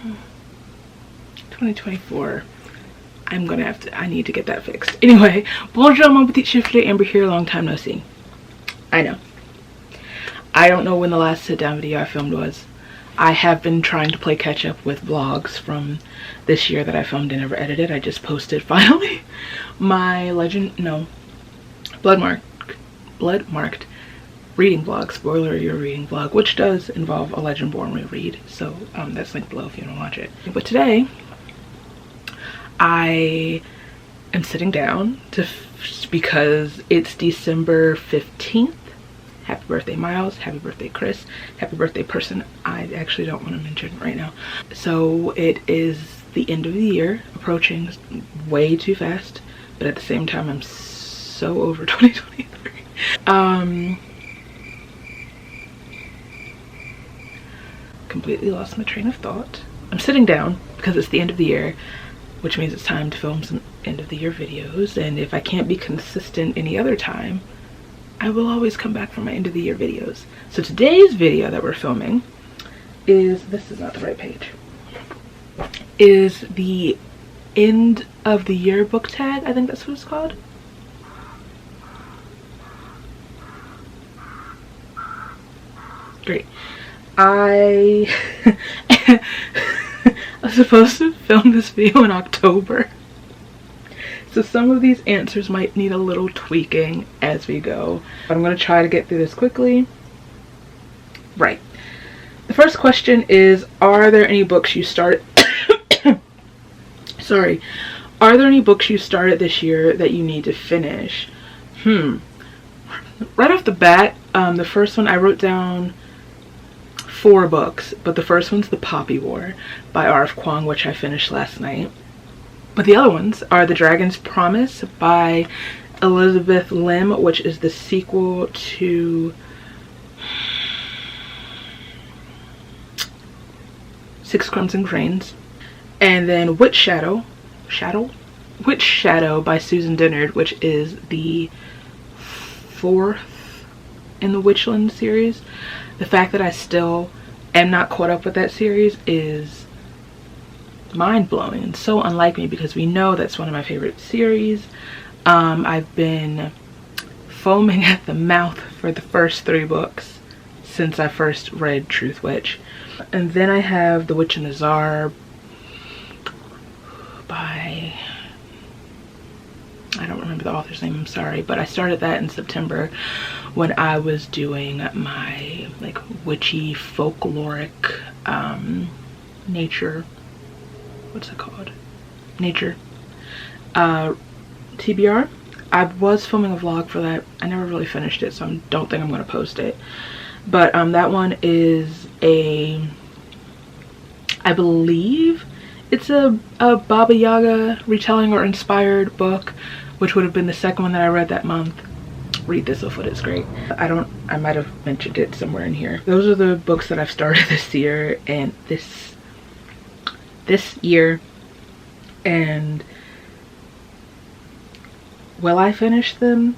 2024. I need to get that fixed. Anyway, bonjour mon petit chiffre, Amber here, long time no see. I know. I don't know when the last sit down video I filmed was. I have been trying to play catch up with vlogs from this year that I filmed and never edited. I just posted finally my blood marked reading vlog, spoiler your reading vlog, which does involve a Legend Born reread. So that's linked below if you want to watch it. But today I am sitting down because it's December 15th. Happy birthday, Miles. Happy birthday, Chris. Happy birthday, person I actually don't want to mention right now. So it is the end of the year, approaching way too fast, but at the same time I'm so over 2023. Completely lost my train of thought. I'm sitting down because it's the end of the year, which means it's time to film some end of the year videos, and if I can't be consistent any other time, I will always come back for my end of the year videos. So today's video that we're filming is, this is not the right page, is the end of the year book tag. I think that's what it's called. Great. I was supposed to film this video in October, so some of these answers might need a little tweaking as we go, but I'm going to try to get through this quickly. Right. The first question is, are there any books you started sorry, are there any books you started this year that you need to finish? Right off the bat, the first one I wrote down 4 books, but the first one's The Poppy War by R.F. Kuang, which I finished last night. But the other ones are The Dragon's Promise by Elizabeth Lim, which is the sequel to Six Crimson Cranes. And then Witch Shadow by Susan Dennard, which is the 4th in the Witchland series. The fact that I still am not caught up with that series is mind-blowing and so unlike me, because we know that's one of my favorite series. I've been foaming at the mouth for the first 3 books since I first read Truth Witch. And then I have The Witch and the Tsar by, I don't remember the author's name, I'm sorry, but I started that in September when I was doing my like witchy folkloric nature, what's it called, nature TBR. I was filming a vlog for that. I never really finished it, so I don't think I'm going to post it, but that one is I believe it's a Baba Yaga retelling or inspired book, which would have been the second one that I read that month. Read this off, it's great. I might have mentioned it somewhere in here. Those are the books that I've started this year and this year, and will I finish them?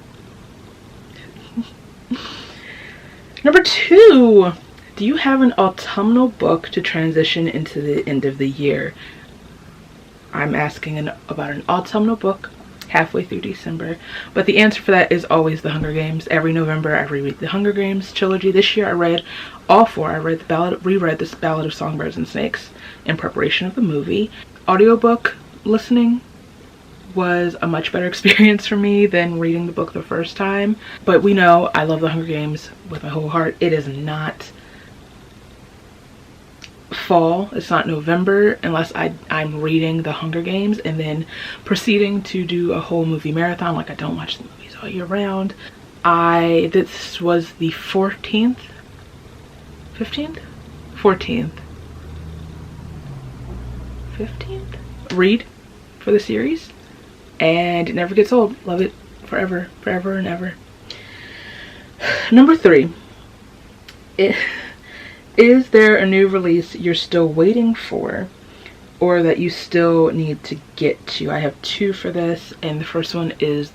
Number 2, do you have an autumnal book to transition into the end of the year? I'm asking about an autumnal book halfway through December, but the answer for that is always The Hunger Games. Every November I reread the Hunger Games trilogy. This year I read all 4. I reread this Ballad of Songbirds and Snakes in preparation of the movie. Audiobook listening was a much better experience for me than reading the book the first time, but we know I love The Hunger Games with my whole heart. It is not fall, it's not November unless I'm reading The Hunger Games and then proceeding to do a whole movie marathon. Like, I don't watch the movies all year round. This was the 14th read for the series, and it never gets old. Love it forever and ever. Number 3, is there a new release you're still waiting for or that you still need to get to? I have 2 for this, and the first one is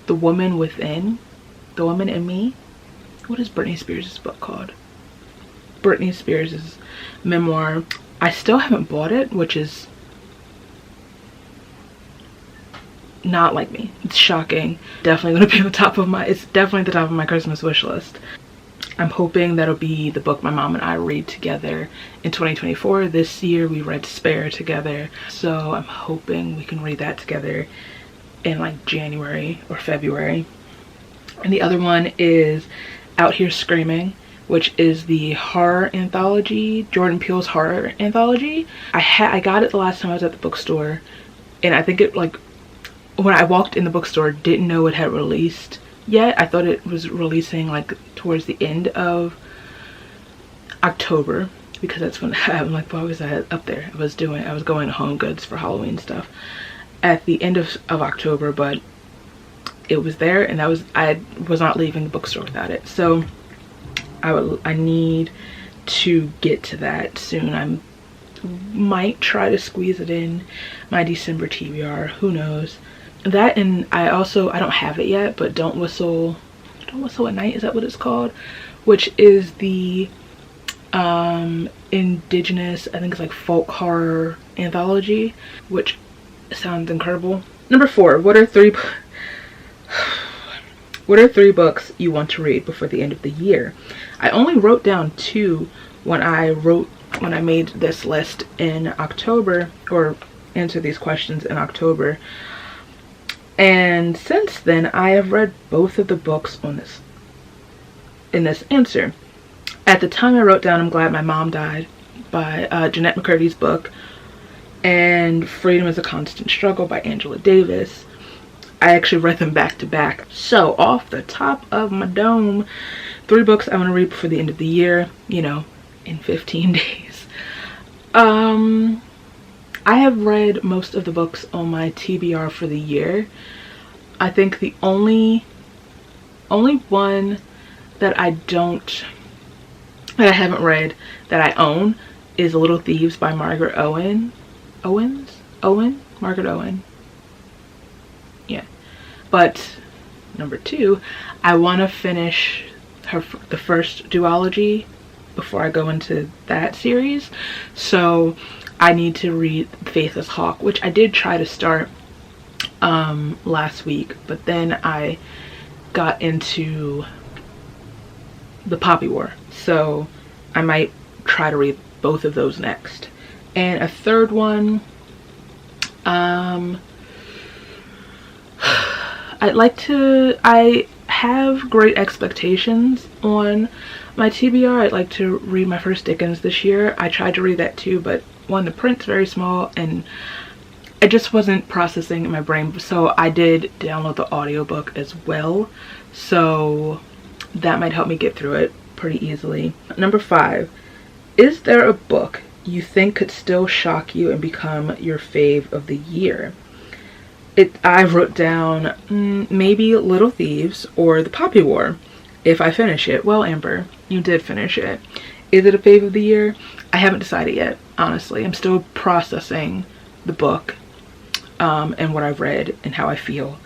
The Woman Within, The Woman in Me. What is Britney Spears' book called? Britney Spears' memoir. I still haven't bought it, which is not like me. It's shocking. Definitely gonna be on the top of my, it's definitely the top of my Christmas wish list. I'm hoping that'll be the book my mom and I read together in 2024. This year we read Spare together, so I'm hoping we can read that together in like January or February. And the other one is Out Here Screaming, which is the horror anthology, Jordan Peele's horror anthology. I got it the last time I was at the bookstore, and I think it, like, when I walked in the bookstore, didn't know it had released yet. I thought it was releasing like towards the end of October, because that's when I'm like, why was I up there? I was going to Home Goods for Halloween stuff at the end of October, but it was there, and I was not leaving the bookstore without it. So I need to get to that soon. I might try to squeeze it in my December TBR, who knows. That, and I don't have it yet, but Don't Whistle at Night, is that what it's called? Which is the indigenous, I think it's like folk horror anthology, which sounds incredible. Number 4, what are three books you want to read before the end of the year? I only wrote down 2 when I made this list in October, or answered these questions in October. And since then, I have read both of the books in this answer. At the time I wrote down I'm Glad My Mom Died by Jeanette McCurdy's book, and Freedom is a Constant Struggle by Angela Davis. I actually read them back to back. So off the top of my dome, 3 books I want to read before the end of the year, you know, in 15 days. I have read most of the books on my TBR for the year. I think the only one that I haven't read that I own is Little Thieves by Margaret Margaret Owen. Yeah. But number 2, I want to finish the first duology before I go into that series. So I need to read Faithless Hawk, which I did try to start last week, but then I got into the Poppy War, so I might try to read both of those next. And a third one, I have great expectations on my TBR. I'd like to read my first Dickens this year. I tried to read that too, but one, the print's very small and I just wasn't processing in my brain, so I did download the audiobook as well, so that might help me get through it pretty easily. Number 5, is there a book you think could still shock you and become your fave of the year? I wrote down maybe Little Thieves or The Poppy War if I finish it. Well, Amber, you did finish it. Is it a fave of the year? I haven't decided yet, honestly. I'm still processing the book and what I've read and how I feel.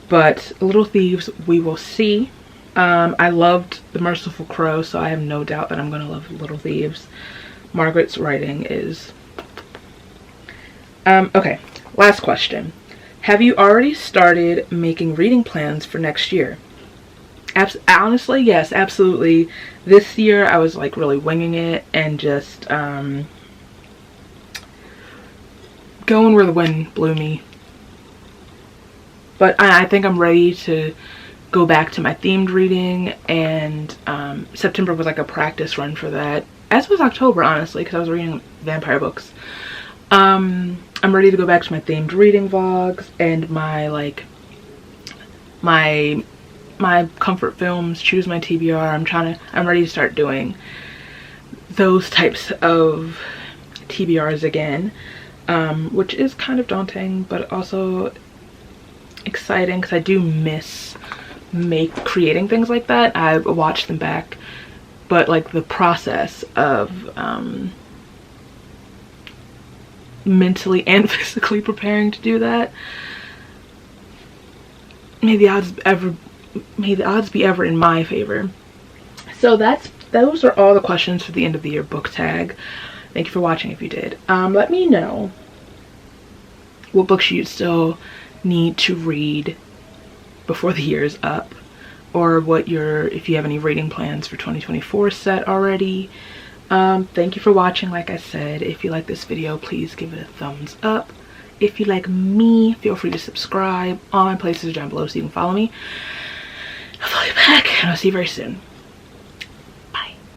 But Little Thieves, we will see. I loved The Merciful Crow, so I have no doubt that I'm going to love Little Thieves. Margaret's writing is... okay, last question. Have you already started making reading plans for next year? Honestly, yes, absolutely. This year I was like really winging it and just going where the wind blew me. But I think I'm ready to go back to my themed reading, and September was like a practice run for that, as was October, honestly, because I was reading vampire books. I'm ready to go back to my themed reading vlogs and my comfort films, choose my TBR. I'm ready to start doing those types of TBRs again, which is kind of daunting, but also exciting because I do miss creating things like that. I watched them back, but like the process of mentally and physically preparing to do that, may the odds be ever in my favor. So those are all the questions for the end of the year book tag. Thank you for watching if you did. Let me know what books you still need to read before the year is up, or what if you have any reading plans for 2024 set already. Thank you for watching. Like I said, if you like this video, please give it a thumbs up. If you like me, feel free to subscribe. All my places are down below so you can follow me. I'll follow you back, and I'll see you very soon.